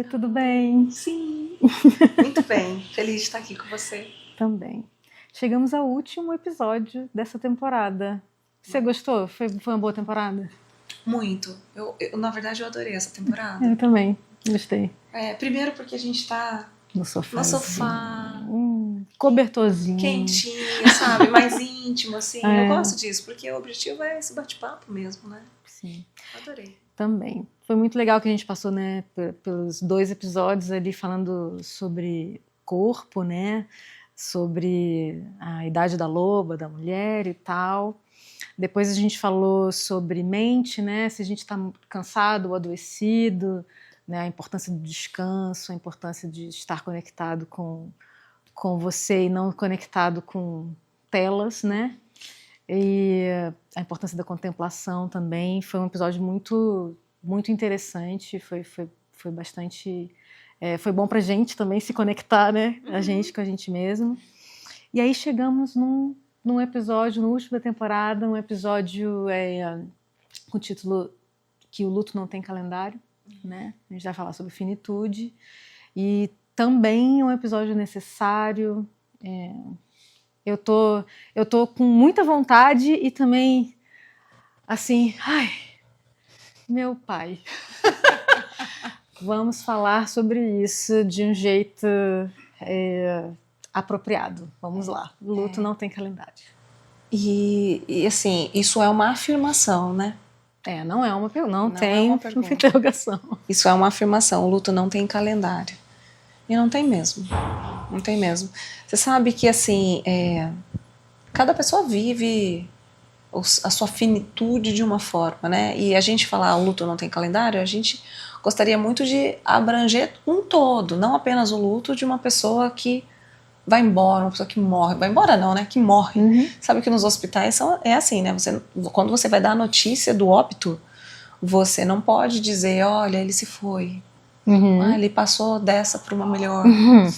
tudo bem? Sim, muito bem. Feliz de estar aqui com você. Também. Chegamos ao último episódio dessa temporada. Você gostou? Foi uma boa temporada? Muito. Na verdade, eu adorei essa temporada. Eu também, gostei. Primeiro porque a gente tá No sofá. no sofá, Cobertorzinho. quentinho, sabe? Mais íntimo, assim. É. Eu gosto disso, porque o objetivo é esse bate-papo mesmo, né? Sim. Adorei. Também. Foi muito legal que a gente passou, né, pelos 2 episódios ali falando sobre corpo, né, sobre a idade da loba, da mulher e tal. Depois a gente falou sobre mente, né, se a gente está cansado ou adoecido, né, a importância do descanso, a importância de estar conectado com você e não conectado com telas, né. E a importância da contemplação também. Foi um episódio muito, muito interessante, foi bastante... foi bom pra gente também se conectar, né? A gente com a gente mesmo. E aí chegamos num episódio, no último da temporada, um episódio com o título Que o Luto Não Tem Calendário, né? A gente vai falar sobre finitude. E também um episódio necessário... Eu tô com muita vontade e também, assim, ai, meu pai. Vamos falar sobre isso de um jeito apropriado. Vamos lá. O luto não tem calendário. E assim, isso é uma afirmação, né? Não é uma pergunta. Não tem é uma uma interrogação. Isso é uma afirmação. O luto não tem calendário. E não tem mesmo. Não tem mesmo. Você sabe que, assim, cada pessoa vive a sua finitude de uma forma, né? E a gente falar o luto não tem calendário, a gente gostaria muito de abranger um todo, não apenas o luto de uma pessoa que vai embora, uma pessoa que morre. Vai embora não, né? Que morre. Uhum. Sabe que nos hospitais é assim, né? Quando você vai dar a notícia do óbito, você não pode dizer, olha, ele se foi. Uhum. Ele passou dessa para uma melhor. Uhum.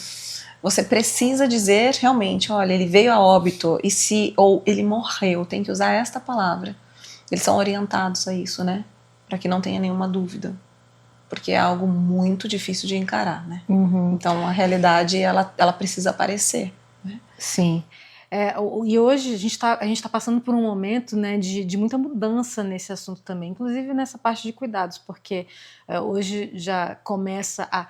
Você precisa dizer realmente, olha, ele veio a óbito ou ele morreu, tem que usar esta palavra. Eles são orientados a isso, né? Para que não tenha nenhuma dúvida. Porque é algo muito difícil de encarar, né? Uhum. Então a realidade, ela precisa aparecer. Né? Sim. E hoje a gente tá passando por um momento, né, de muita mudança nesse assunto também, inclusive nessa parte de cuidados, porque hoje já começa a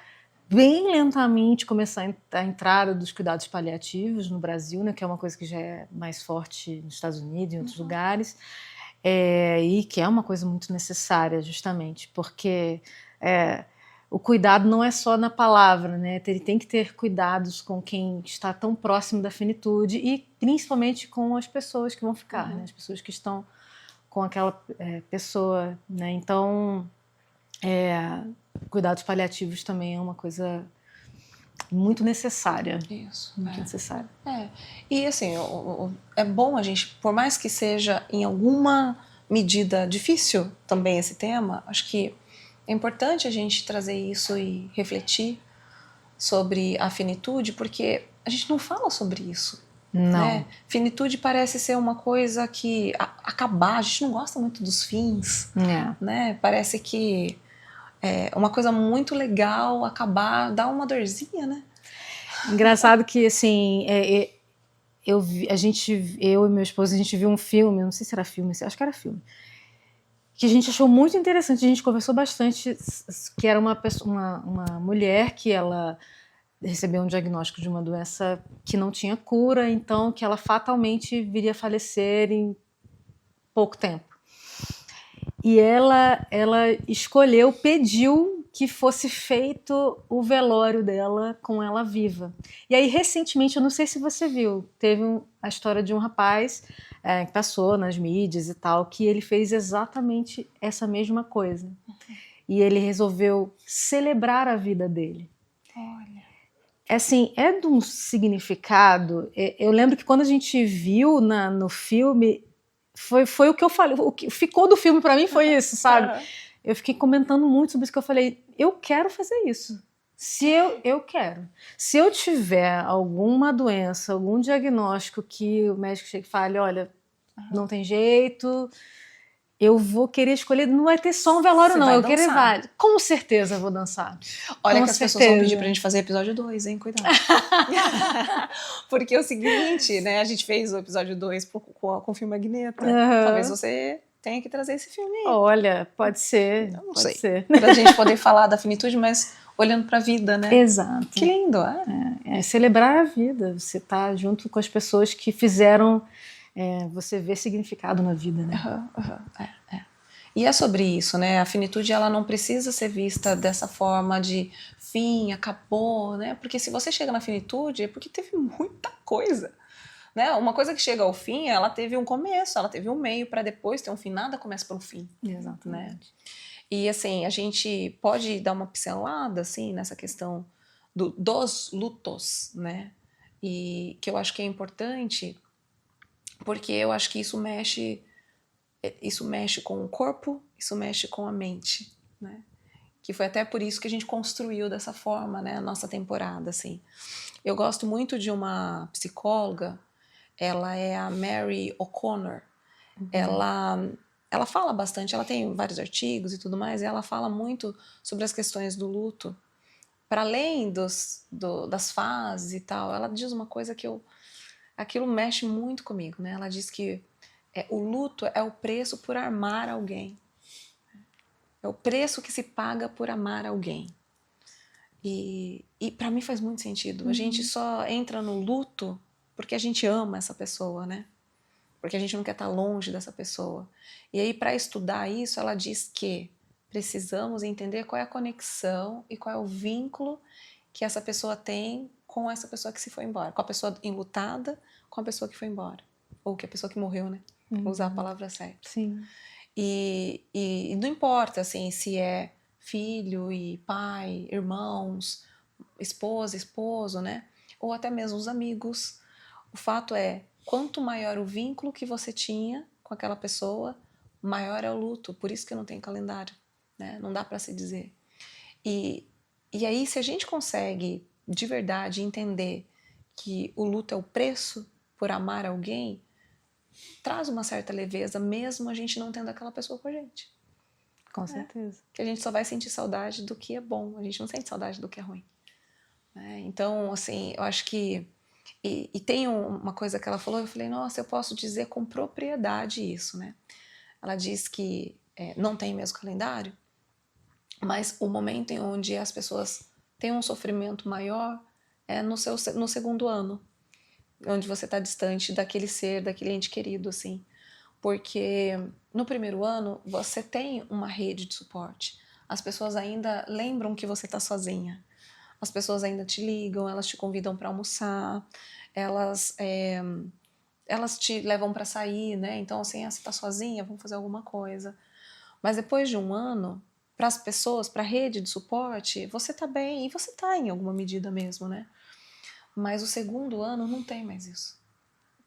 bem lentamente começar a entrada dos cuidados paliativos no Brasil, né, que é uma coisa que já é mais forte nos Estados Unidos e em outros lugares, e que é uma coisa muito necessária justamente, porque o cuidado não é só na palavra, né? Ele tem que ter cuidados com quem está tão próximo da finitude e principalmente com as pessoas que vão ficar, né? As pessoas que estão com aquela pessoa, né? Então, cuidados paliativos também é uma coisa muito necessária. Isso. Muito necessária. E assim, é bom a gente, por mais que seja em alguma medida difícil também esse tema, acho que é importante a gente trazer isso e refletir sobre a finitude, porque a gente não fala sobre isso. Não. Né? Finitude parece ser uma coisa que acabar, a gente não gosta muito dos fins. Né? Parece que é uma coisa muito legal acabar, dá uma dorzinha, né? Engraçado que, assim, eu e meu esposo, a gente viu um filme, não sei se era filme, acho que era filme, que a gente achou muito interessante, a gente conversou bastante, que era uma mulher que ela recebeu um diagnóstico de uma doença que não tinha cura, então que ela fatalmente viria a falecer em pouco tempo. E ela pediu que fosse feito o velório dela com ela viva. E aí, recentemente, eu não sei se você viu, teve a história de um rapaz que passou nas mídias e tal, que ele fez exatamente essa mesma coisa. E ele resolveu celebrar a vida dele. Olha. Assim, é de um significado... Eu lembro que quando a gente viu no filme, foi o que eu falei, o que ficou do filme pra mim foi isso, sabe? Eu fiquei comentando muito sobre isso, que eu falei, eu quero fazer isso. Eu quero. Se eu tiver alguma doença, algum diagnóstico que o médico chega e fale, olha, não tem jeito, eu vou querer escolher, não vai ter só um velório, Você não. vai Eu quero dançar. levar. Com certeza eu vou dançar. Olha Com que as pessoas vão certeza. pedir pra gente fazer episódio 2, hein? Cuidado. Porque é o seguinte, né? A gente fez o episódio 2 com o filme Magneta. Talvez você tenha que trazer esse filme aí. Olha, pode ser. Eu não pode sei. ser. Pra gente poder falar da finitude, mas olhando pra vida, né? Exato. Que lindo, É celebrar a vida. Você tá junto com as pessoas que fizeram você ver significado na vida, né? E é sobre isso, né? A finitude, ela não precisa ser vista dessa forma de fim, acabou, né? Porque se você chega na finitude, é porque teve muita coisa, né? Uma coisa que chega ao fim, ela teve um começo, ela teve um meio para depois ter um fim. Nada começa pelo fim. Exatamente. Né? E assim, a gente pode dar uma pincelada assim nessa questão dos lutos, né? E que eu acho que é importante, porque eu acho que isso mexe com o corpo, isso mexe com a mente, né? Que foi até por isso que a gente construiu dessa forma, né, a nossa temporada, assim. Eu gosto muito de uma psicóloga, ela é a Mary O'Connor. Ela fala bastante, ela tem vários artigos e tudo mais, e ela fala muito sobre as questões do luto, para além das fases e tal. Ela diz uma coisa que aquilo mexe muito comigo, né? Ela diz que o luto é o preço por amar alguém. É o preço que se paga por amar alguém. E para mim faz muito sentido. A gente só entra no luto porque a gente ama essa pessoa, né? Porque a gente não quer estar longe dessa pessoa. E aí, para estudar isso, ela diz que precisamos entender qual é a conexão e qual é o vínculo que essa pessoa tem com essa pessoa que se foi embora. Com a pessoa enlutada, com a pessoa que foi embora. Ou que a pessoa que morreu, né? Vou usar a palavra certa. Sim. E não importa, assim, se é filho e pai, irmãos, esposa, esposo, né? Ou até mesmo os amigos. O fato é, quanto maior o vínculo que você tinha com aquela pessoa, maior é o luto. Por isso que não tem calendário, né? Não dá para se dizer. E aí, se a gente consegue, de verdade, entender que o luto é o preço por amar alguém, traz uma certa leveza, mesmo a gente não tendo aquela pessoa com a gente. Com certeza. Que a gente só vai sentir saudade do que é bom, a gente não sente saudade do que é ruim. Então, assim, eu acho que... E tem uma coisa que ela falou, eu falei, nossa, eu posso dizer com propriedade isso, né? Ela diz que não tem mesmo calendário, mas o momento em onde as pessoas têm um sofrimento maior é no segundo ano, onde você está distante daquele ser, daquele ente querido, assim. Porque no primeiro ano você tem uma rede de suporte. As pessoas ainda lembram que você está sozinha. As pessoas ainda te ligam, elas te convidam para almoçar, elas te levam para sair, né? Então, assim, você está sozinha, vamos fazer alguma coisa. Mas depois de um ano, para as pessoas, para a rede de suporte, você está bem, e você está em alguma medida mesmo, né? Mas o segundo ano não tem mais isso.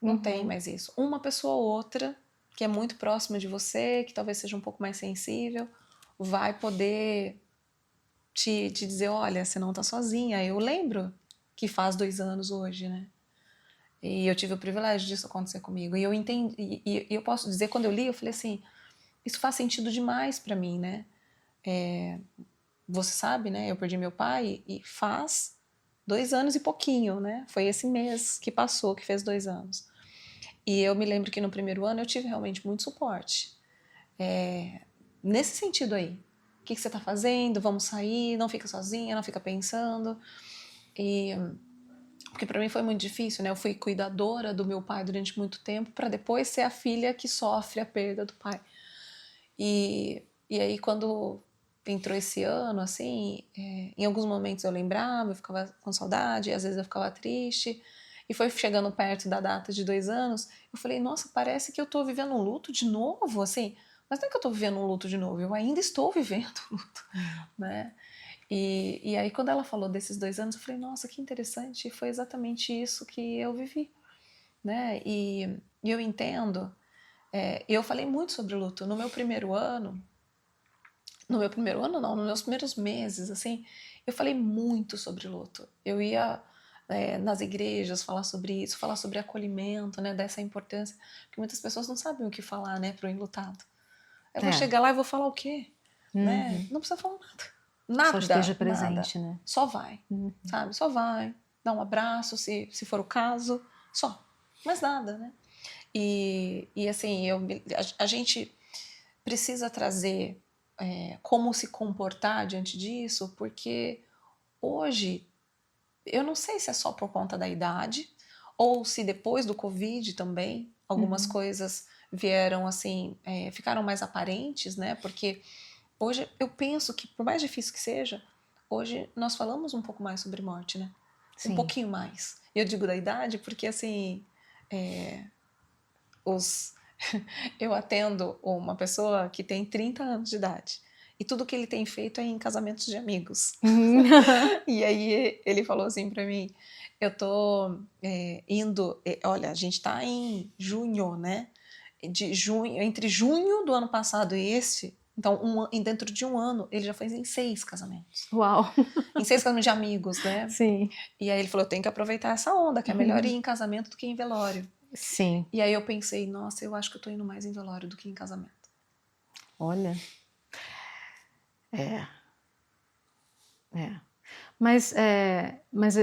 Não tem mais isso. Uma pessoa ou outra, que é muito próxima de você, que talvez seja um pouco mais sensível, vai poder te dizer, olha, você não tá sozinha. Eu lembro que faz 2 anos hoje, né? E eu tive o privilégio disso acontecer comigo. E eu entendi, e eu posso dizer, quando eu li, eu falei assim, isso faz sentido demais para mim, né? Você sabe, né? Eu perdi meu pai e faz 2 anos e pouquinho, né? Foi esse mês que passou, que fez 2 anos. E eu me lembro que no primeiro ano eu tive realmente muito suporte. Nesse sentido aí. O que você está fazendo? Vamos sair? Não fica sozinha, não fica pensando. Porque para mim foi muito difícil, né? Eu fui cuidadora do meu pai durante muito tempo para depois ser a filha que sofre a perda do pai. E aí quando entrou esse ano, assim, em alguns momentos eu lembrava, eu ficava com saudade, às vezes eu ficava triste. E foi chegando perto da data de 2 anos, eu falei, nossa, parece que eu tô vivendo um luto de novo, assim. Mas não é que eu tô vivendo um luto de novo, eu ainda estou vivendo um luto, né? E aí quando ela falou desses 2 anos, eu falei, nossa, que interessante, foi exatamente isso que eu vivi, né? E eu entendo, eu falei muito sobre o luto. No meu primeiro ano não, nos meus primeiros meses, assim, eu falei muito sobre luto. Eu ia nas igrejas falar sobre isso, falar sobre acolhimento, né, dessa importância, porque muitas pessoas não sabem o que falar, né, para o enlutado. Eu vou chegar lá e vou falar o quê? Né? Não precisa falar nada. Nada. Só esteja presente, nada. né? Só vai, sabe? Só vai. Dá um abraço, se for o caso. Só. Mais nada, né? E assim, a gente precisa trazer como se comportar diante disso, porque hoje, eu não sei se é só por conta da idade, ou se depois do Covid também, algumas coisas vieram assim, ficaram mais aparentes, né? Porque hoje eu penso que, por mais difícil que seja, hoje nós falamos um pouco mais sobre morte, né? Sim. Um pouquinho mais. Eu digo da idade porque, assim, eu atendo uma pessoa que tem 30 anos de idade. E tudo que ele tem feito é em casamentos de amigos. E aí ele falou assim pra mim, eu tô indo... olha, a gente tá em junho, né? Entre junho do ano passado e esse... Então, dentro de um ano, ele já fez em 6 casamentos. Uau! Em 6 casamentos de amigos, né? Sim. E aí ele falou, eu tenho que aproveitar essa onda, que é melhor ir em casamento do que em velório. Sim. E aí eu pensei, nossa, eu acho que eu tô indo mais em velório do que em casamento. Olha. Mas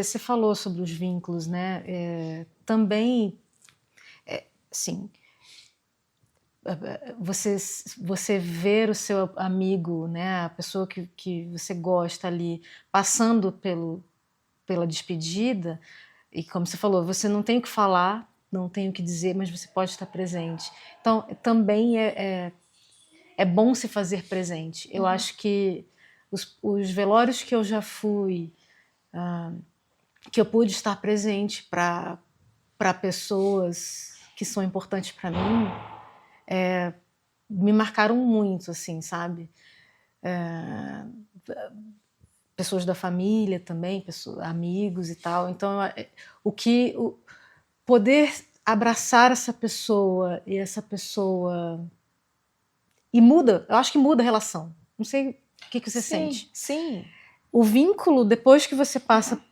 você falou sobre os vínculos, né? Também, sim, você ver o seu amigo, né, a pessoa que você gosta ali, passando pela despedida, e como você falou, você não tem o que falar, não tem o que dizer, mas você pode estar presente. Então, também é bom se fazer presente. Eu acho que os velórios que eu já fui, que eu pude estar presente para pessoas que são importantes para mim, me marcaram muito, assim, sabe? Pessoas da família também, amigos e tal. Então, poder abraçar essa pessoa e muda, eu acho que muda a relação. Não sei o que você sente. Sim. O vínculo, depois que você passa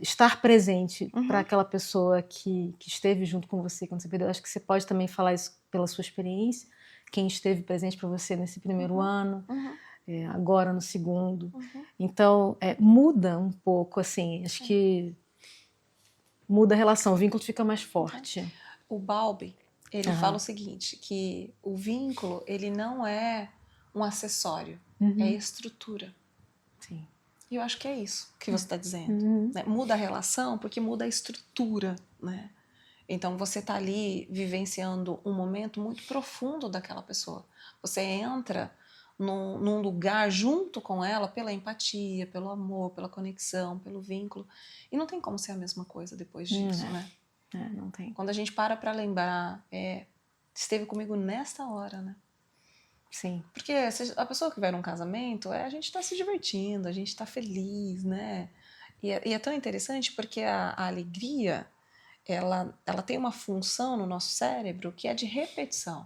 estar presente para aquela pessoa que esteve junto com você quando você perdeu, acho que você pode também falar isso pela sua experiência, quem esteve presente para você nesse primeiro ano, agora no segundo. Então, muda um pouco, assim, acho que muda a relação, o vínculo fica mais forte. O Bowlby, ele fala o seguinte, que o vínculo, ele não é um acessório, é estrutura. Sim. E eu acho que é isso que você está dizendo. Né? Muda a relação porque muda a estrutura, né? Então você está ali vivenciando um momento muito profundo daquela pessoa. Você entra num lugar junto com ela pela empatia, pelo amor, pela conexão, pelo vínculo. E não tem como ser a mesma coisa depois disso, né? Não tem. Quando a gente para lembrar, esteve comigo nesta hora, né? Sim. Porque a pessoa que vai num casamento, a gente está se divertindo, a gente está feliz, né? E é tão interessante porque a alegria, ela tem uma função no nosso cérebro que é de repetição.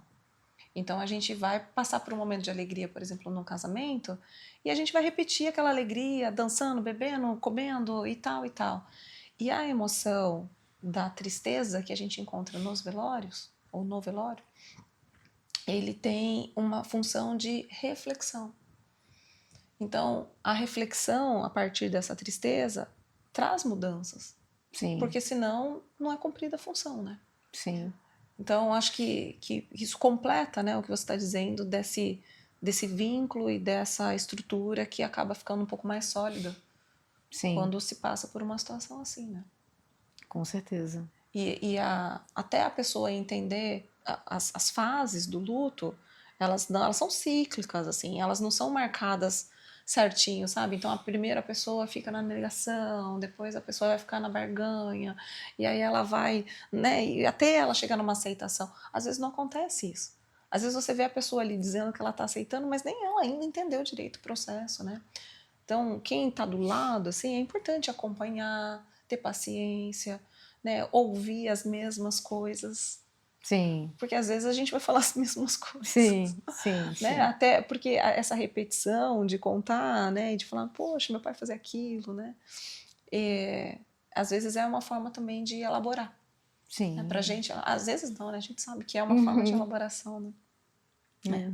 Então a gente vai passar por um momento de alegria, por exemplo, num casamento, e a gente vai repetir aquela alegria, dançando, bebendo, comendo e tal e tal. E a emoção da tristeza que a gente encontra nos velórios, ou no velório, ele tem uma função de reflexão. Então, a reflexão, a partir dessa tristeza, traz mudanças. Sim. Porque senão não é cumprida a função, né? Sim. Então, acho que isso completa, né, o que você está dizendo desse vínculo e dessa estrutura que acaba ficando um pouco mais sólida. Sim. Quando se passa por uma situação assim, né? Com certeza. E até a pessoa entender as fases do luto, elas são cíclicas, assim, elas não são marcadas certinho, sabe? Então a primeira pessoa fica na negação, depois a pessoa vai ficar na barganha, e aí ela vai, né? E até ela chegar numa aceitação. Às vezes não acontece isso. Às vezes você vê a pessoa ali dizendo que ela está aceitando, mas nem ela ainda entendeu direito o processo, né? Então, quem está do lado, assim, é importante acompanhar, ter paciência, né? Ouvir as mesmas coisas. Sim. Porque às vezes a gente vai falar as mesmas coisas. Sim. Né? Sim. Até porque essa repetição de contar, né? E de falar, poxa, meu pai fazia aquilo, né? Às vezes é uma forma também de elaborar. Sim. Né? Pra gente, às vezes não, né? A gente sabe que é uma forma de elaboração, né? né?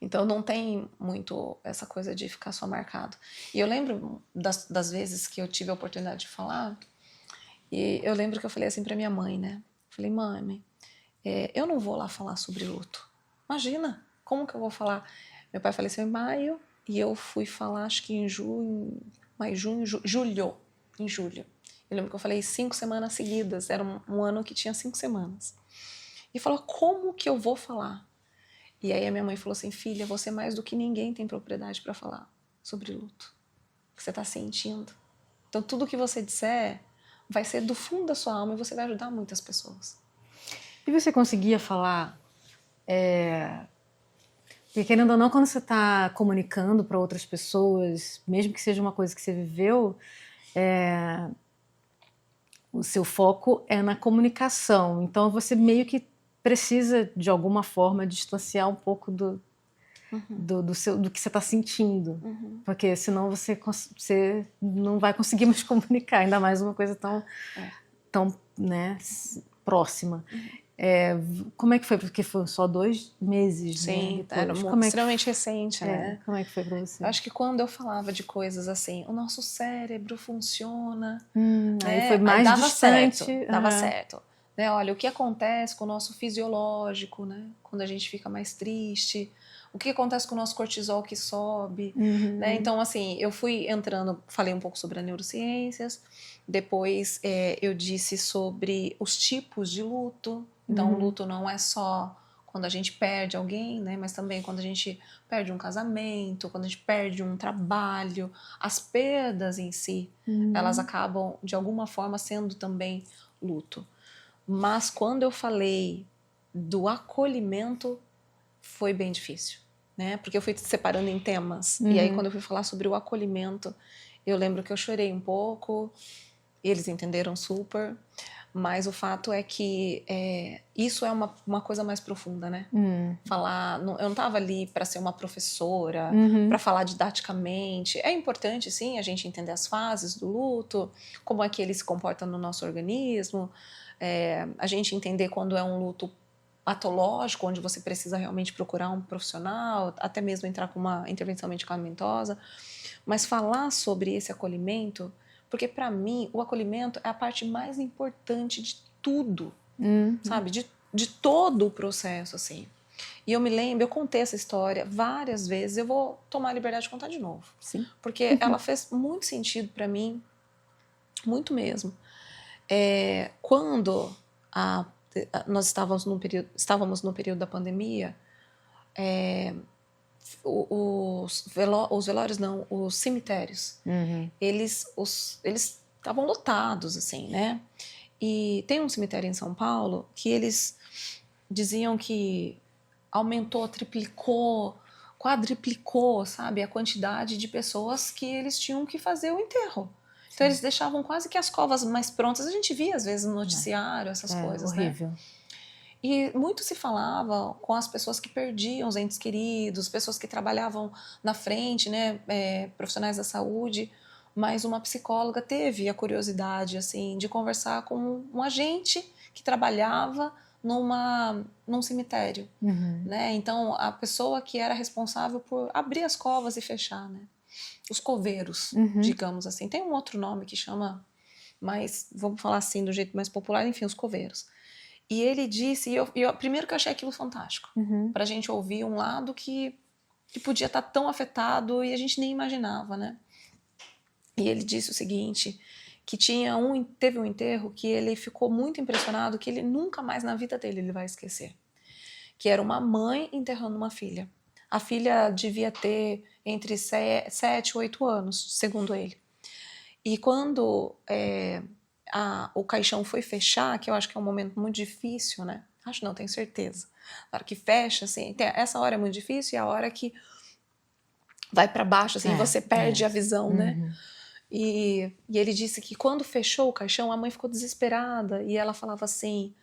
Então não tem muito essa coisa de ficar só marcado. E eu lembro das vezes que eu tive a oportunidade de falar, e eu lembro que eu falei assim pra minha mãe, né? Falei, mãe, eu não vou lá falar sobre luto. Imagina, como que eu vou falar? Meu pai faleceu em maio e eu fui falar, acho que em julho, julho, em julho. Eu lembro que eu falei 5 semanas seguidas, era um ano que tinha 5 semanas. E falou, como que eu vou falar? E aí a minha mãe falou assim, filha, você mais do que ninguém tem propriedade para falar sobre luto, que você está sentindo. Então tudo que você disser vai ser do fundo da sua alma e você vai ajudar muitas pessoas. E você conseguia falar, porque querendo ou não, quando você está comunicando para outras pessoas, mesmo que seja uma coisa que você viveu, o seu foco é na comunicação. Então você meio que precisa, de alguma forma, distanciar um pouco do que você está sentindo. Porque senão você não vai conseguir mais comunicar, ainda mais uma coisa tão né, próxima. Como é que foi? Porque foi só 2 meses, sim, né? era extremamente recente, né? Como é que foi para você? Eu acho que quando eu falava de coisas assim, o nosso cérebro funciona, né? Aí foi mais dava distante. certo, dava certo. Né? Olha, o que acontece com o nosso fisiológico, né? Quando a gente fica mais triste, o que acontece com o nosso cortisol que sobe, né? Então, assim, eu fui entrando, falei um pouco sobre as neurociências, depois eu disse sobre os tipos de luto. Então, o luto não é só quando a gente perde alguém, né? Mas também quando a gente perde um casamento, quando a gente perde um trabalho, as perdas em si, elas acabam de alguma forma sendo também luto. Mas quando eu falei do acolhimento, foi bem difícil, né? Porque eu fui separando em temas. E aí quando eu fui falar sobre o acolhimento, eu lembro que eu chorei um pouco, eles entenderam super. Mas o fato é que isso é uma coisa mais profunda, né? Falar, eu não estava ali para ser uma professora, para falar didaticamente. É importante, sim, a gente entender as fases do luto, como é que ele se comporta no nosso organismo, a gente entender quando é um luto patológico, onde você precisa realmente procurar um profissional, até mesmo entrar com uma intervenção medicamentosa. Mas falar sobre esse acolhimento, porque para mim o acolhimento é a parte mais importante de tudo, sabe? De todo o processo, assim. E eu me lembro, eu contei essa história várias vezes, eu vou tomar a liberdade de contar de novo. Sim. Porque ela fez muito sentido para mim, muito mesmo. Quando nós estávamos no período da pandemia, os velórios não, os cemitérios, eles estavam lotados, assim, né? E tem um cemitério em São Paulo que eles diziam que aumentou, triplicou, quadriplicou, sabe, a quantidade de pessoas que eles tinham que fazer o enterro. Então eles deixavam quase que as covas mais prontas. A gente via às vezes no noticiário essas coisas, horrível. né? E muito se falava com as pessoas que perdiam os entes queridos, pessoas que trabalhavam na frente, né, profissionais da saúde, mas uma psicóloga teve a curiosidade assim de conversar com um agente que trabalhava num cemitério, né? Então a pessoa que era responsável por abrir as covas e fechar, né? Os coveiros, digamos assim. Tem um outro nome que chama, mas vamos falar assim do jeito mais popular, enfim, os coveiros. E ele disse, primeiro que eu achei aquilo fantástico, pra gente ouvir um lado que podia estar tão afetado e a gente nem imaginava, né? E ele disse o seguinte, que teve um enterro que ele ficou muito impressionado, que ele nunca mais na vida dele ele vai esquecer. Que era uma mãe enterrando uma filha. A filha devia ter entre 7 e 8 anos, segundo ele. E quando o caixão foi fechar, que eu acho que é um momento muito difícil, né? Acho não, tenho certeza. Na hora que fecha, assim, essa hora é muito difícil e a hora que vai para baixo, assim, você perde a visão, né? E ele disse que quando fechou o caixão, a mãe ficou desesperada e ela falava assim,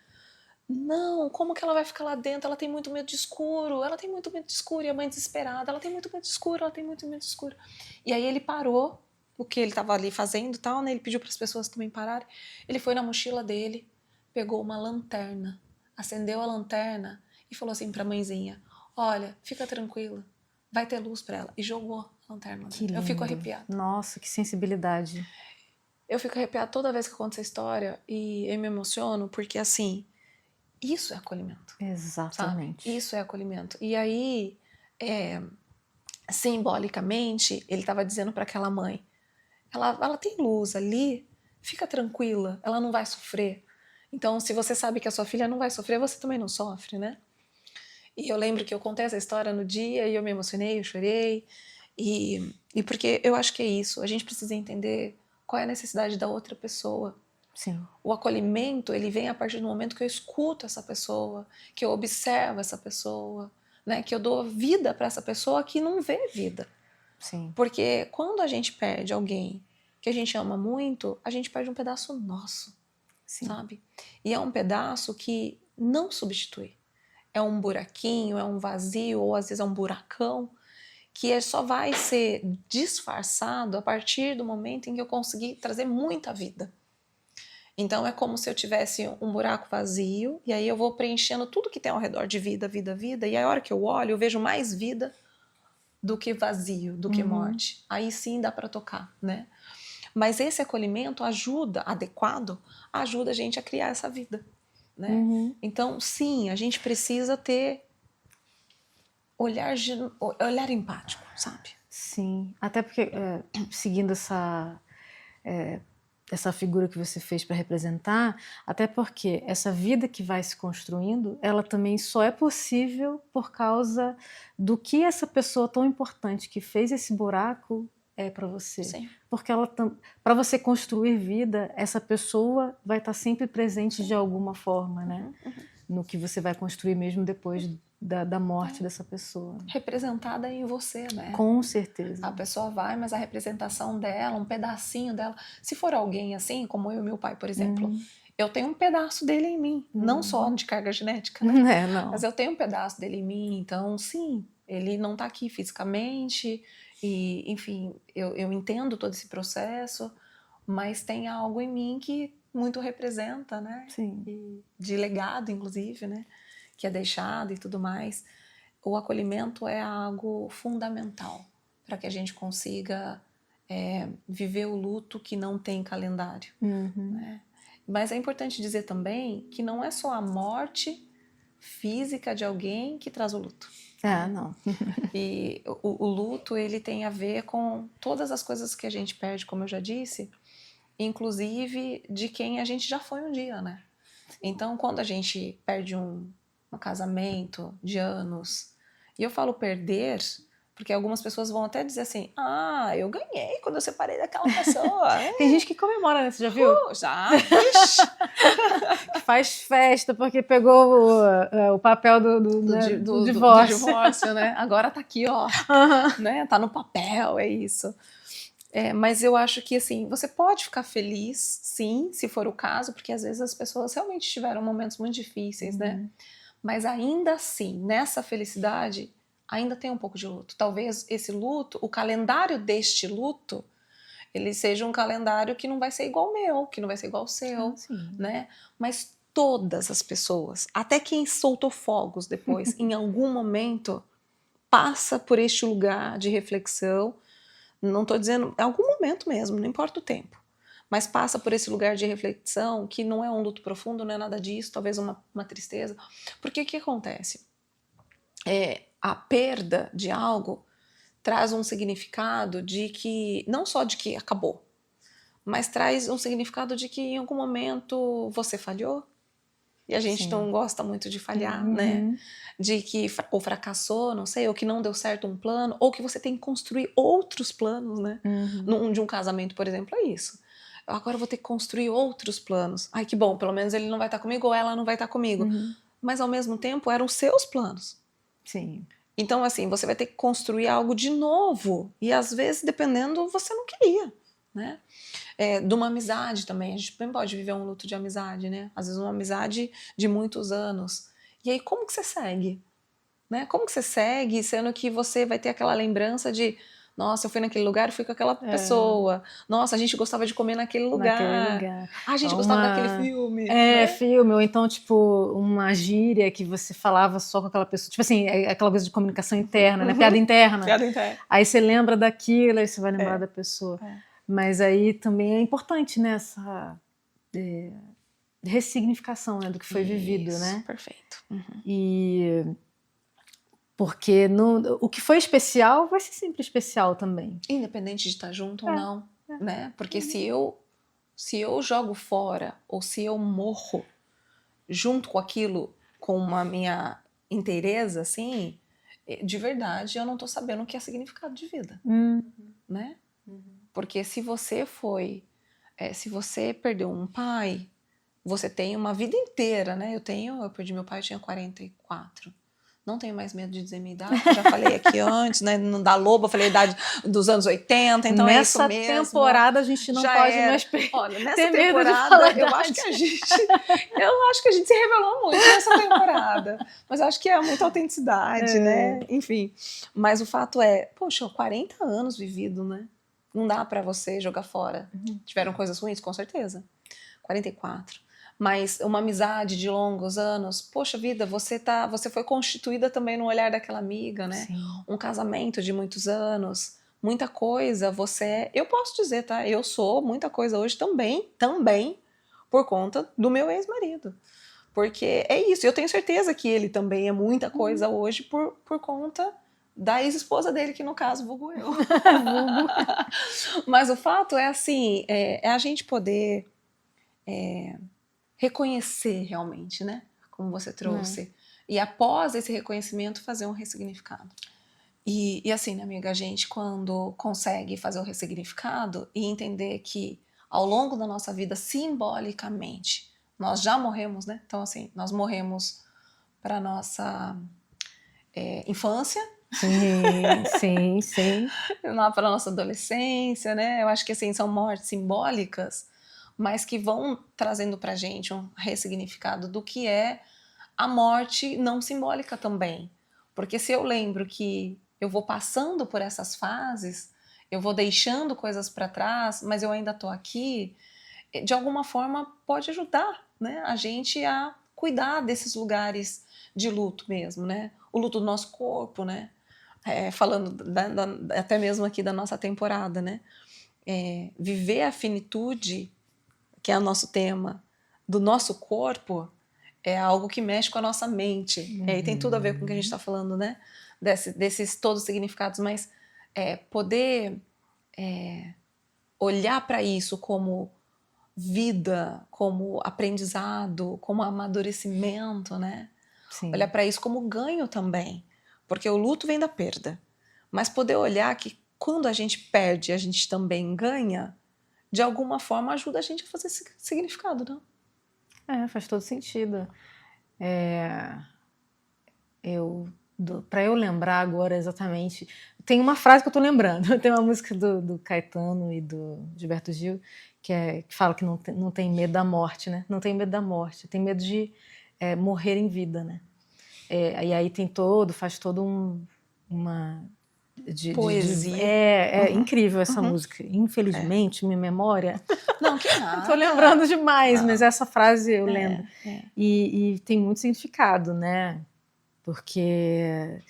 não, como que ela vai ficar lá dentro? Ela tem muito medo de escuro, ela tem muito medo de escuro. E a mãe desesperada, ela tem muito medo de escuro, ela tem muito medo de escuro. E aí ele parou o que ele estava ali fazendo e tal, né? Ele pediu para as pessoas também pararem. Ele foi na mochila dele, pegou uma lanterna, acendeu a lanterna e falou assim para a mãezinha, olha, fica tranquila, vai ter luz para ela. E jogou a lanterna. Que Eu fico lindo. arrepiada. Nossa, que sensibilidade. Eu fico arrepiada toda vez que eu conto essa história e eu me emociono porque, assim, isso é acolhimento, sabe? Exatamente. Isso é acolhimento. E aí, simbolicamente, ele estava dizendo para aquela mãe, ela tem luz ali, fica tranquila, ela não vai sofrer. Então, se você sabe que a sua filha não vai sofrer, você também não sofre, né? E eu lembro que eu contei essa história no dia e eu me emocionei, eu chorei. E porque eu acho que é isso, a gente precisa entender qual é a necessidade da outra pessoa. Sim. O acolhimento, ele vem a partir do momento que eu escuto essa pessoa, que eu observo essa pessoa, né? Que eu dou vida para essa pessoa que não vê vida. Sim. Porque quando a gente perde alguém que a gente ama muito, a gente perde um pedaço nosso, Sim. sabe? E é um pedaço que não substitui. É um buraquinho, é um vazio, ou às vezes é um buracão, que só vai ser disfarçado a partir do momento em que eu conseguir trazer muita vida. Então é como se eu tivesse um buraco vazio, e aí eu vou preenchendo tudo que tem ao redor de vida, vida, vida, e a hora que eu olho, eu vejo mais vida do que vazio, do que morte. Aí sim dá para tocar, né? Mas esse acolhimento adequado, ajuda a gente a criar essa vida, né? Então, sim, a gente precisa ter olhar empático, sabe? Sim, até porque, seguindo essa figura que você fez para representar, até porque essa vida que vai se construindo, ela também só é possível por causa do que essa pessoa tão importante que fez esse buraco é para você. Sim. Porque para você construir vida, essa pessoa vai estar sempre presente de alguma forma, né? No que você vai construir mesmo depois da morte dessa pessoa. Representada em você, né? Com certeza. A pessoa vai, mas a representação dela, um pedacinho dela. Se for alguém assim, como eu e meu pai, por exemplo, eu tenho um pedaço dele em mim. Não só de carga genética, né? Não. Mas eu tenho um pedaço dele em mim. Então, sim, ele não tá aqui fisicamente. E, enfim, eu entendo todo esse processo, mas tem algo em mim que muito representa, né? Sim. E de legado, inclusive, né? Que é deixado e tudo mais. O acolhimento é algo fundamental para que a gente consiga viver o luto que não tem calendário. Né? Mas é importante dizer também que não é só a morte física de alguém que traz o luto. Não. E o luto, ele tem a ver com todas as coisas que a gente perde, como eu já disse, inclusive de quem a gente já foi um dia, né? Então, quando a gente perde um casamento de anos, e eu falo perder, porque algumas pessoas vão até dizer assim, eu ganhei quando eu separei daquela pessoa. Tem gente que comemora, né? Você já viu? Já, que faz festa porque pegou o papel do divórcio. Do divórcio, né? Agora tá aqui, ó, né? Tá no papel, é isso. Mas eu acho que, assim, você pode ficar feliz, sim, se for o caso, porque às vezes as pessoas realmente tiveram momentos muito difíceis, né? Mas ainda assim, nessa felicidade, ainda tem um pouco de luto. Talvez esse luto, o calendário deste luto, ele seja um calendário que não vai ser igual ao meu, que não vai ser igual ao seu, né? Mas todas as pessoas, até quem soltou fogos depois, em algum momento, passa por este lugar de reflexão. Não estou dizendo, em algum momento mesmo, não importa o tempo. Mas passa por esse lugar de reflexão, que não é um luto profundo, não é nada disso, talvez uma tristeza. Porque o que acontece? A perda de algo traz um significado de que, não só de que acabou, mas traz um significado de que em algum momento você falhou, e a gente não gosta muito de falhar, né? De que ou fracassou, não sei, ou que não deu certo um plano, ou que você tem que construir outros planos, né? De um casamento, por exemplo, é isso. Agora eu vou ter que construir outros planos. Ai, que bom, pelo menos ele não vai estar comigo ou ela não vai estar comigo. Mas ao mesmo tempo eram seus planos. Sim. Então, assim, você vai ter que construir algo de novo. E às vezes, dependendo, você não queria, né? De uma amizade também. A gente também pode viver um luto de amizade, né? Às vezes uma amizade de muitos anos. E aí, como que você segue? Né? Como que você segue, sendo que você vai ter aquela lembrança de Nossa, eu fui naquele lugar e fui com aquela pessoa. Nossa, a gente gostava de comer naquele lugar. Ah, a gente gostava daquele filme. Né? Filme, ou então, tipo, uma gíria que você falava só com aquela pessoa. Tipo assim, aquela coisa de comunicação interna, né? Piada interna. Piada interna. Aí você lembra daquilo, aí você vai lembrar da pessoa. Mas aí também é importante, né, essa ressignificação, né, do que foi vivido, né? Perfeito. E porque o que foi especial vai ser sempre especial também. Independente de estar junto ou não, né? Porque se eu jogo fora ou se eu morro junto com aquilo, com a minha inteireza, assim, de verdade eu não tô sabendo o que é significado de vida, né? Porque se você se você perdeu um pai, você tem uma vida inteira, né? Eu perdi meu pai, eu tinha 44. Não tenho mais medo de dizer minha idade, já falei aqui antes, né? Da Loba, eu falei a idade dos anos 80, então é isso mesmo. Nessa temporada a gente não pode mais Olha, nessa temporada eu acho que a gente se revelou muito nessa temporada. Mas eu acho que é muita autenticidade, né? Enfim. Mas o fato é, poxa, 40 anos vivido, né? Não dá pra você jogar fora. Tiveram coisas ruins? Com certeza. 44. Mas uma amizade de longos anos, poxa vida, você foi constituída também no olhar daquela amiga, né? Sim. Um casamento de muitos anos, muita coisa, eu posso dizer, tá? Eu sou muita coisa hoje também por conta do meu ex-marido. Porque é isso, eu tenho certeza que ele também é muita coisa hoje por conta da ex-esposa dele, que no caso, vulgo eu. Mas o fato é assim, é a gente poder reconhecer realmente, né? Como você trouxe. E após esse reconhecimento, fazer um ressignificado. E assim, né, amiga, a gente quando consegue fazer o ressignificado e entender que ao longo da nossa vida, simbolicamente, nós já morremos, né? Então assim, nós morremos para nossa infância. Sim. Para nossa adolescência, né? Eu acho que assim, são mortes simbólicas, mas que vão trazendo pra gente um ressignificado do que é a morte não simbólica também. Porque se eu lembro que eu vou passando por essas fases, eu vou deixando coisas para trás, mas eu ainda tô aqui, de alguma forma pode ajudar, né, a gente a cuidar desses lugares de luto mesmo, né? O luto do nosso corpo, né? Falando até mesmo aqui da nossa temporada, né? Viver a finitude, que é o nosso tema, do nosso corpo, é algo que mexe com a nossa mente. E tem tudo a ver com o que a gente está falando, né? Desses todos os significados, mas poder olhar para isso como vida, como aprendizado, como amadurecimento, né? Sim. Olhar para isso como ganho também, porque o luto vem da perda. Mas poder olhar que quando a gente perde, a gente também ganha, de alguma forma ajuda a gente a fazer esse significado, não? Faz todo sentido. Para eu lembrar agora exatamente, tem uma frase que eu tô lembrando, tem uma música do Caetano e do Gilberto Gil que fala que não tem medo da morte, né? Não tem medo da morte, tem medo de morrer em vida, né? E aí faz todo uma poesia. É incrível essa música. Infelizmente, minha memória. Não, que nada. Tô lembrando demais, mas essa frase eu lembro. E tem muito significado, né? Porque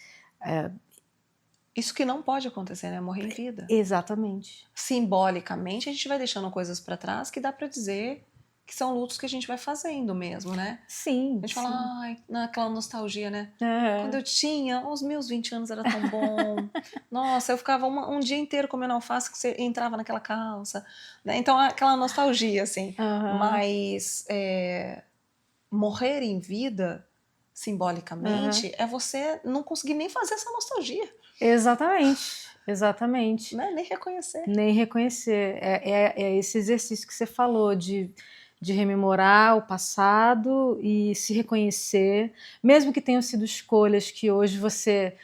isso que não pode acontecer, né? Morrer em vida. Exatamente. Simbolicamente, a gente vai deixando coisas para trás que dá para dizer que são lutos que a gente vai fazendo mesmo, né? Sim. A gente fala, ai, naquela nostalgia, né? Quando eu tinha, os meus 20 anos era tão bom. Nossa, eu ficava um dia inteiro comendo alface que você entrava naquela calça. Né? Então, aquela nostalgia, assim. Mas morrer em vida, simbolicamente, é você não conseguir nem fazer essa nostalgia. Exatamente. Né? Nem reconhecer. Nem reconhecer. É esse exercício que você falou de rememorar o passado e se reconhecer, mesmo que tenham sido escolhas que hoje você...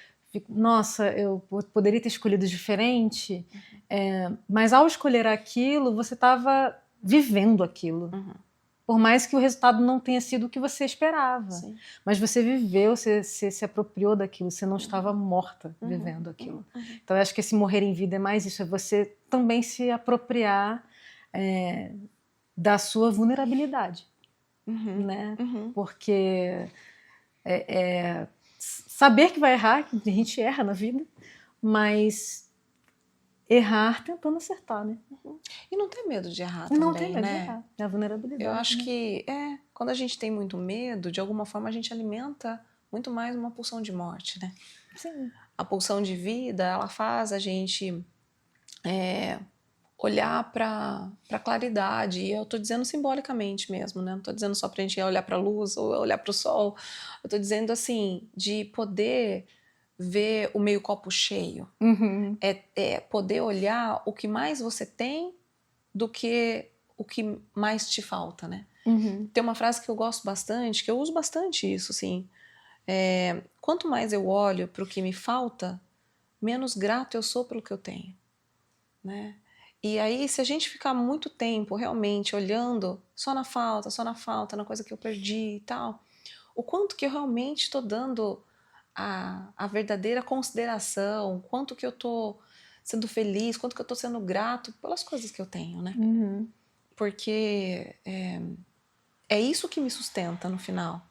Nossa, eu poderia ter escolhido diferente, mas ao escolher aquilo, você estava vivendo aquilo. Por mais que o resultado não tenha sido o que você esperava. Sim. Mas você viveu, você se apropriou daquilo, você não estava morta vivendo aquilo. Então eu acho que esse morrer em vida é mais isso, é você também se apropriar da sua vulnerabilidade. Né? Porque saber que vai errar, que a gente erra na vida, mas errar tentando acertar, né? E não ter medo de errar Não também, tem medo de né? errar, é a vulnerabilidade. Eu acho né? que quando a gente tem muito medo, de alguma forma a gente alimenta muito mais uma pulsão de morte, né? Sim. A pulsão de vida, ela faz a gente olhar para a claridade, e eu estou dizendo simbolicamente mesmo, né? Não estou dizendo só para a gente olhar para a luz ou olhar para o sol, eu estou dizendo assim, de poder ver o meio copo cheio, é poder olhar o que mais você tem do que o que mais te falta, né? Tem uma frase que eu gosto bastante, que eu uso bastante isso, assim, quanto mais eu olho para o que me falta, menos grato eu sou pelo que eu tenho, né? E aí, se a gente ficar muito tempo realmente olhando só na falta, na coisa que eu perdi e tal, o quanto que eu realmente estou dando a verdadeira consideração, quanto que eu estou sendo feliz, quanto que eu estou sendo grato pelas coisas que eu tenho, né? Porque é isso que me sustenta no final.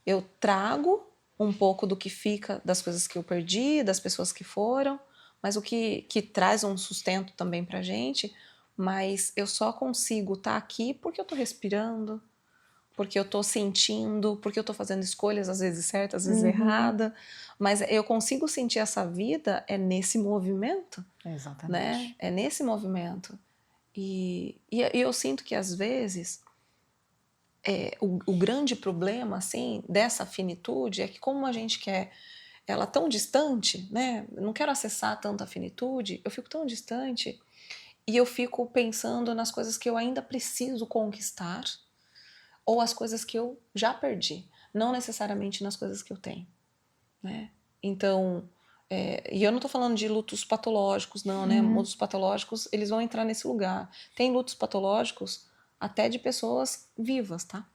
Eu trago um pouco do que fica das coisas que eu perdi, das pessoas que foram, mas o que traz um sustento também pra gente, mas eu só consigo estar aqui porque eu tô respirando, porque eu tô sentindo, porque eu tô fazendo escolhas às vezes certas, às vezes erradas, mas eu consigo sentir essa vida nesse movimento, Exatamente. né? É nesse movimento. E eu sinto que às vezes o grande problema assim dessa finitude é que como a gente quer ela tão distante, né? Eu não quero acessar tanta finitude, eu fico tão distante e eu fico pensando nas coisas que eu ainda preciso conquistar ou as coisas que eu já perdi, não necessariamente nas coisas que eu tenho, né? Então, e eu não tô falando de lutos patológicos, não, né? Lutos patológicos, eles vão entrar nesse lugar. Tem lutos patológicos até de pessoas vivas, tá?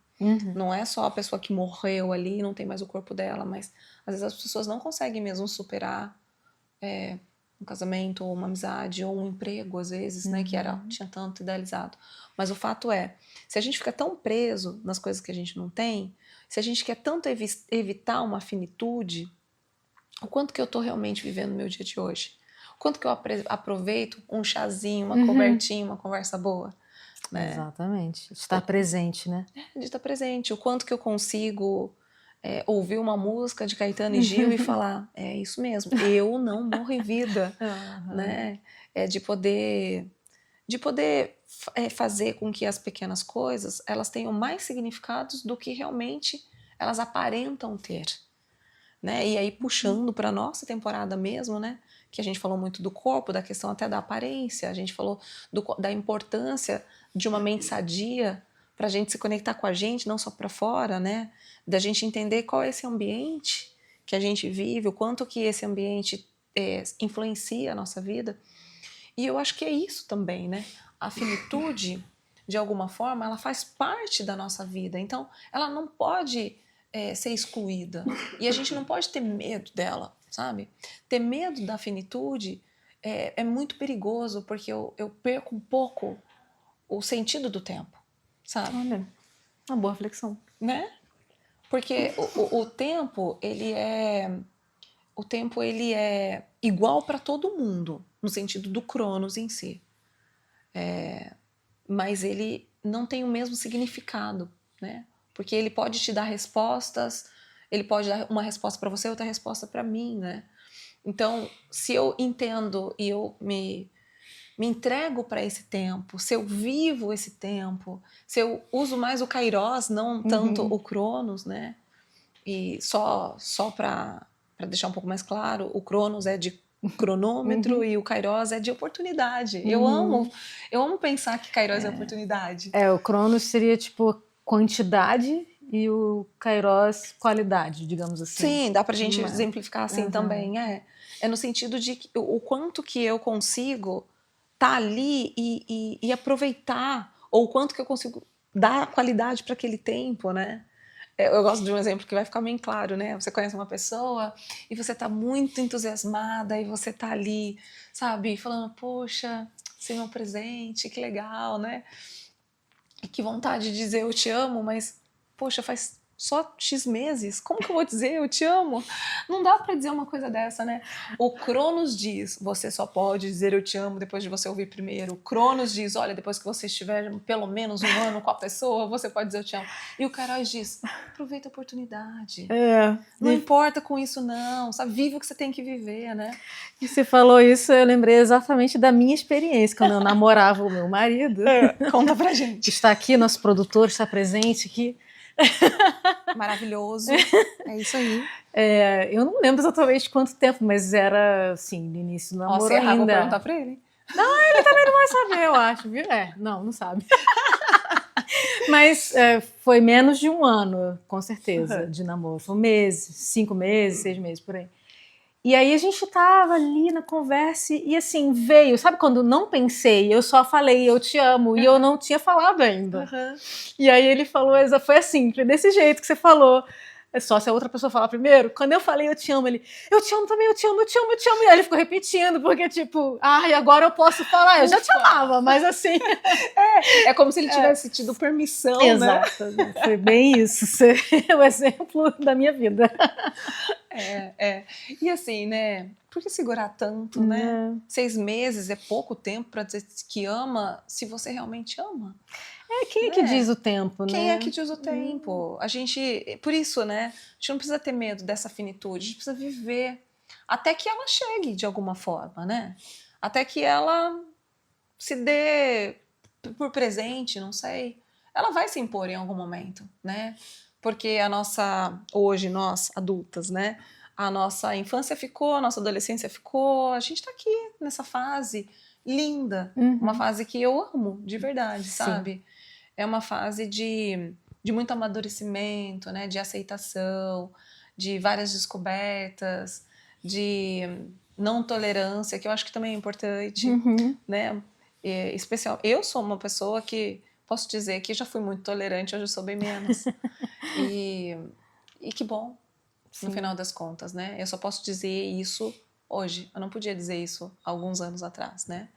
Não é só a pessoa que morreu ali e não tem mais o corpo dela, mas às vezes as pessoas não conseguem mesmo superar um casamento, ou uma amizade, ou um emprego, às vezes, né, que tinha tanto idealizado. Mas o fato é, se a gente fica tão preso nas coisas que a gente não tem, se a gente quer tanto evitar uma finitude, o quanto que eu tô realmente vivendo o meu dia de hoje? O quanto que eu aproveito um chazinho, uma cobertinha, uma conversa boa? Né? Exatamente. Estar presente, né? De estar presente. O quanto que eu consigo ouvir uma música de Caetano e Gil e falar, é isso mesmo, eu não morro em vida. Né? De poder fazer com que as pequenas coisas elas tenham mais significados do que realmente elas aparentam ter. Né? E aí puxando para a nossa temporada mesmo, né? Que a gente falou muito do corpo, da questão até da aparência, a gente falou da importância de uma mente sadia para a gente se conectar com a gente, não só para fora, né? Da gente entender qual é esse ambiente que a gente vive, o quanto que esse ambiente influencia a nossa vida. E eu acho que é isso também, né? A finitude, de alguma forma, ela faz parte da nossa vida. Então, ela não pode ser excluída. E a gente não pode ter medo dela, sabe? Ter medo da finitude é muito perigoso, porque eu perco um pouco o sentido do tempo, sabe? Olha, uma boa reflexão. Né? Porque o tempo, ele é igual para todo mundo, no sentido do Cronos em si. Mas ele não tem o mesmo significado, né? Porque ele pode te dar respostas, ele pode dar uma resposta para você, outra resposta para mim, né? Então, se eu entendo e eu me entrego para esse tempo, se eu vivo esse tempo, se eu uso mais o Kairos, não tanto o Cronos, né? E só para deixar um pouco mais claro, o Cronos é de cronômetro e o Kairos é de oportunidade. Eu amo pensar que Kairos é oportunidade. O Cronos seria tipo quantidade e o Kairos qualidade, digamos assim. Sim, dá pra gente exemplificar assim também. É no sentido de o quanto que eu consigo estar ali e aproveitar, ou o quanto que eu consigo dar qualidade para aquele tempo, né? Eu gosto de um exemplo que vai ficar bem claro, né? Você conhece uma pessoa e você tá muito entusiasmada e você tá ali, sabe, falando, poxa, esse é meu presente, que legal, né? E que vontade de dizer eu te amo, mas, poxa, faz só X meses, como que eu vou dizer eu te amo? Não dá pra dizer uma coisa dessa, né? O Cronos diz, você só pode dizer eu te amo depois de você ouvir primeiro. O Cronos diz, olha, depois que você estiver pelo menos um ano com a pessoa, você pode dizer eu te amo. E o Queiroz diz, aproveita a oportunidade. Não importa com isso não, sabe? Vive o que você tem que viver, né? E você falou isso, eu lembrei exatamente da minha experiência, quando eu namorava o meu marido. Conta pra gente. Está aqui, nosso produtor está presente aqui. Maravilhoso, é isso aí. Eu não lembro exatamente quanto tempo, mas era assim, no início do namoro ainda. Vou perguntar pra ele. Não, ele também não vai saber, eu acho, viu? Não sabe. Mas foi menos de um ano, com certeza, de namoro. Foi meses, 5 meses, 6 meses, por aí. E aí a gente tava ali na conversa e assim, veio, sabe quando não pensei, eu só falei eu te amo e eu não tinha falado ainda. E aí ele falou, foi assim, foi desse jeito que você falou. É só se a outra pessoa falar primeiro. Quando eu falei eu te amo, ele, eu te amo também, eu te amo, eu te amo, eu te amo. E aí ele ficou repetindo, porque tipo, ai, agora eu posso falar, eu já te amava, mas assim... É como se ele tivesse tido permissão, exato, né? Foi bem isso, o exemplo da minha vida. E assim, né, por que segurar tanto, né? 6 meses é pouco tempo para dizer que ama, se você realmente ama. Quem é que diz o tempo, né? Quem é que diz o tempo? A gente, por isso, né, a gente não precisa ter medo dessa finitude, a gente precisa viver até que ela chegue de alguma forma, né? Até que ela se dê por presente, não sei. Ela vai se impor em algum momento, né? Porque hoje nós adultas, né? A nossa infância ficou, a nossa adolescência ficou, a gente tá aqui nessa fase linda, uma fase que eu amo de verdade, sabe? É uma fase de muito amadurecimento, né? De aceitação, de várias descobertas, de não tolerância, que eu acho que também é importante, né? Especial. Eu sou uma pessoa que posso dizer que já fui muito tolerante, hoje eu sou bem menos. E que bom, no final das contas, né? Eu só posso dizer isso hoje. Eu não podia dizer isso há alguns anos atrás, né?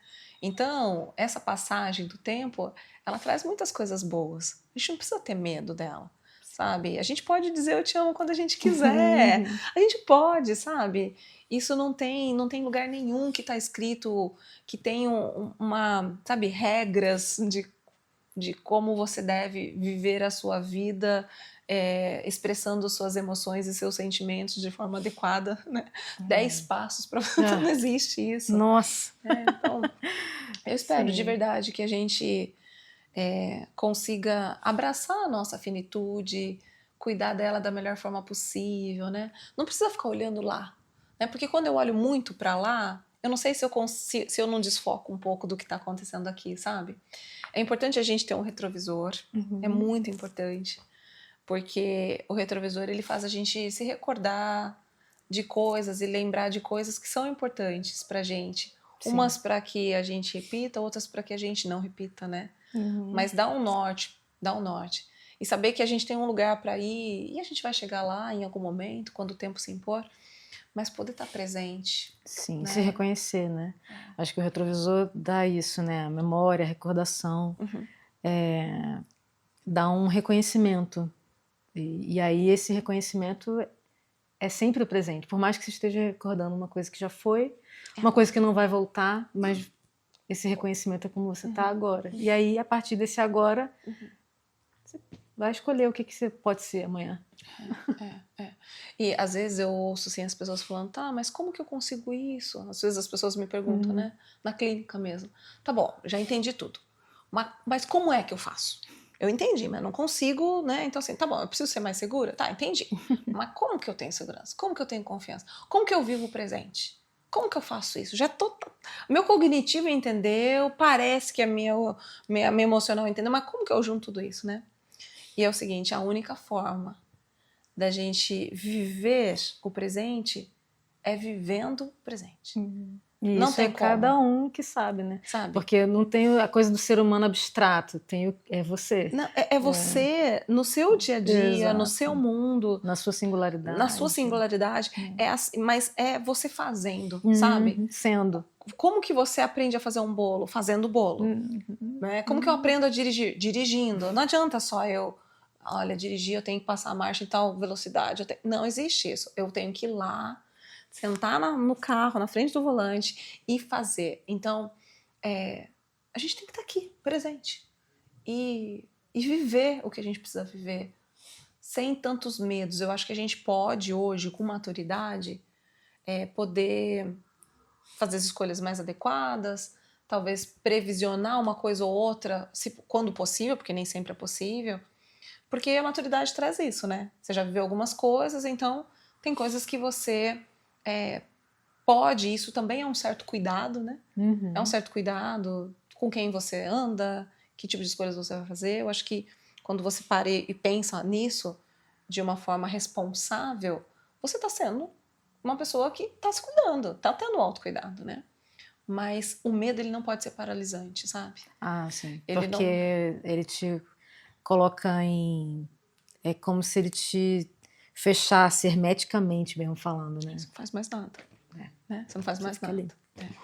Então, essa passagem do tempo, ela traz muitas coisas boas. A gente não precisa ter medo dela, sabe? A gente pode dizer eu te amo quando a gente quiser. A gente pode, sabe? Isso não tem lugar nenhum que está escrito que tem sabe, regras de como você deve viver a sua vida, expressando suas emoções e seus sentimentos de forma adequada, né? 10 passos para não existe isso. Nossa! Então, eu espero de verdade que a gente consiga abraçar a nossa finitude, cuidar dela da melhor forma possível, né? Não precisa ficar olhando lá, né? Porque quando eu olho muito para lá, eu não sei se eu não desfoco um pouco do que está acontecendo aqui, sabe? É importante a gente ter um retrovisor, é muito importante, porque o retrovisor ele faz a gente se recordar de coisas e lembrar de coisas que são importantes pra gente. Umas para que a gente repita, outras para que a gente não repita, né? Mas dá um norte. E saber que a gente tem um lugar para ir e a gente vai chegar lá em algum momento, quando o tempo se impor, mas poder estar presente. Sim, né? se reconhecer, né? Acho que o retrovisor dá isso, né? A memória, a recordação, dá um reconhecimento. E aí esse reconhecimento é sempre o presente. Por mais que você esteja recordando uma coisa que já foi, uma coisa que não vai voltar, mas esse reconhecimento é como você está agora. E aí, a partir desse agora, você vai escolher o que você pode ser amanhã. E às vezes eu ouço assim, as pessoas falando, tá, mas como que eu consigo isso? Às vezes as pessoas me perguntam, né? Na clínica mesmo. Tá bom, já entendi tudo. Mas como é que eu faço? Eu entendi, mas não consigo, né? Então assim, tá bom, eu preciso ser mais segura? Tá, entendi. Mas como que eu tenho segurança? Como que eu tenho confiança? Como que eu vivo o presente? Como que eu faço isso? Meu cognitivo entendeu, parece que a minha emocional entendeu, mas como que eu junto tudo isso, né? E é o seguinte, a única forma da gente viver o presente é vivendo o presente. E Não isso tem é cada como, um que sabe, né? sabe? Porque não tem a coisa do ser humano abstrato, é você. Não, é você no seu dia a dia, no seu Exato. mundo, Na sua na sua singularidade. singularidade, mas é você fazendo, sabe? Uhum, sendo. Como que você aprende a fazer um bolo? Fazendo bolo. Né? Como que eu aprendo a dirigir? Dirigindo. Não adianta só olha, dirigir, eu tenho que passar a marcha em tal velocidade. Não existe isso. Eu tenho que ir lá, sentar no carro, na frente do volante e fazer. Então, a gente tem que estar aqui, presente. E viver o que a gente precisa viver, sem tantos medos. Eu acho que a gente pode hoje, com maturidade, poder fazer as escolhas mais adequadas, talvez previsionar uma coisa ou outra, quando possível, porque nem sempre é possível, porque a maturidade traz isso, né? Você já viveu algumas coisas, então tem coisas que você pode, isso também é um certo cuidado, né? Uhum. É um certo cuidado com quem você anda, que tipo de escolhas você vai fazer. Eu acho que quando você para e pensa nisso de uma forma responsável, você está sendo uma pessoa que está se cuidando, está tendo autocuidado, né? Mas o medo, ele não pode ser paralisante, sabe? Ah, sim. Ele Porque ele te coloca em... É como se ele te fechasse hermeticamente, mesmo falando, né? Você não faz mais nada. Né? Você não faz Você mais fica nada. ali.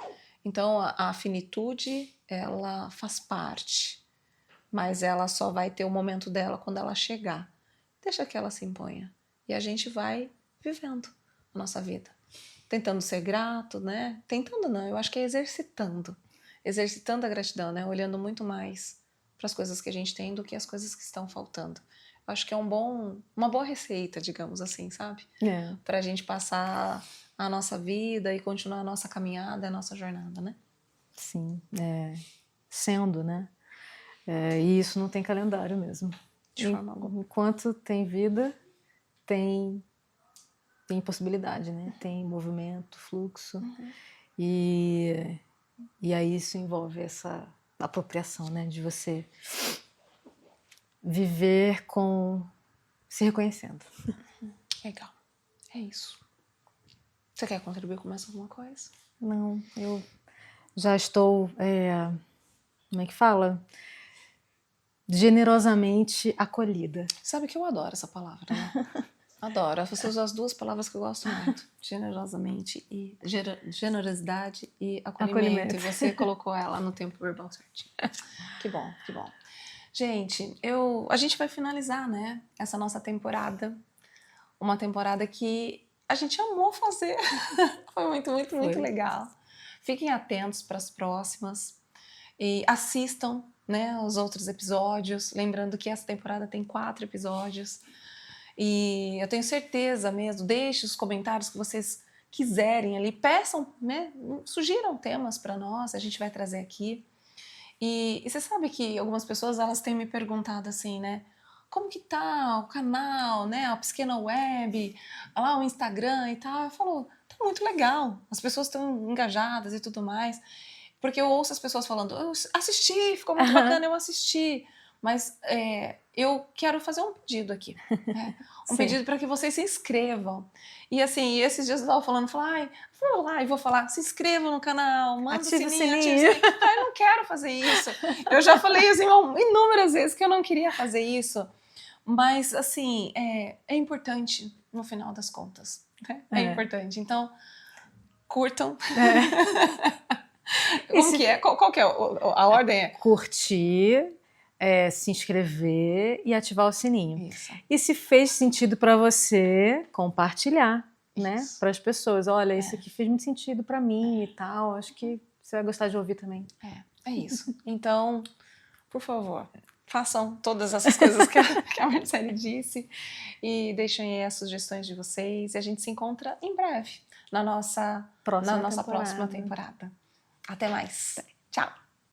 Então, a finitude, ela faz parte, mas ela só vai ter o momento dela quando ela chegar. Deixa que ela se imponha. E a gente vai vivendo a nossa vida. Tentando ser grato, né? Tentando não, eu acho que é exercitando. Exercitando a gratidão, né? Olhando muito mais para as coisas que a gente tem do que as coisas que estão faltando. Eu acho que é uma boa receita, digamos assim, sabe? Para a gente passar a nossa vida e continuar a nossa caminhada, a nossa jornada, né? Sim, sendo, né? E isso não tem calendário mesmo. De forma alguma. Enquanto tem vida, tem possibilidade, né? Tem movimento, fluxo. E aí isso envolve essa apropriação, né? De você viver se reconhecendo. Legal. É isso. Você quer contribuir com mais alguma coisa? Não, eu já estou, como é que fala? Generosamente acolhida. Sabe que eu adoro essa palavra, né? Adoro. Você usou as duas palavras que eu gosto muito. Generosamente e generosidade e acolhimento. E você colocou ela no tempo verbal certinho. Que bom, que bom. Gente, a gente vai finalizar, né? Essa nossa temporada. Uma temporada que a gente amou fazer. Foi muito, muito, muito legal. Fiquem atentos para as próximas. E assistam, né, os outros episódios. Lembrando que essa temporada tem 4 episódios. E eu tenho certeza mesmo, deixe os comentários que vocês quiserem ali, peçam, né, sugiram temas para nós, a gente vai trazer aqui. E você sabe que algumas pessoas, elas têm me perguntado assim, né, como que tá o canal, né, a Psique na Web, lá o Instagram e tal. Eu falo, tá muito legal, as pessoas estão engajadas e tudo mais, porque eu ouço as pessoas falando, eu assisti, ficou muito bacana, eu assisti. Mas eu quero fazer um pedido aqui, né? Um pedido para que vocês se inscrevam. E assim, esses dias eu estava falando, vou lá e vou falar, se inscrevam no canal, manda o sininho, ativa o sininho. Eu não quero fazer isso. Eu já falei assim inúmeras vezes que eu não queria fazer isso. Mas assim, é importante no final das contas. Né? É importante. Então, curtam. Como que é? Qual que é a ordem? Curtir, se inscrever e ativar o sininho. Isso. E se fez sentido para você, compartilhar, né, para as pessoas. Olha, isso aqui fez muito sentido para mim e tal. Acho que você vai gostar de ouvir também. É isso. Então, por favor, façam todas essas coisas que a Marcele disse e deixem aí as sugestões de vocês. E a gente se encontra em breve na nossa próxima temporada. Até mais. Tchau.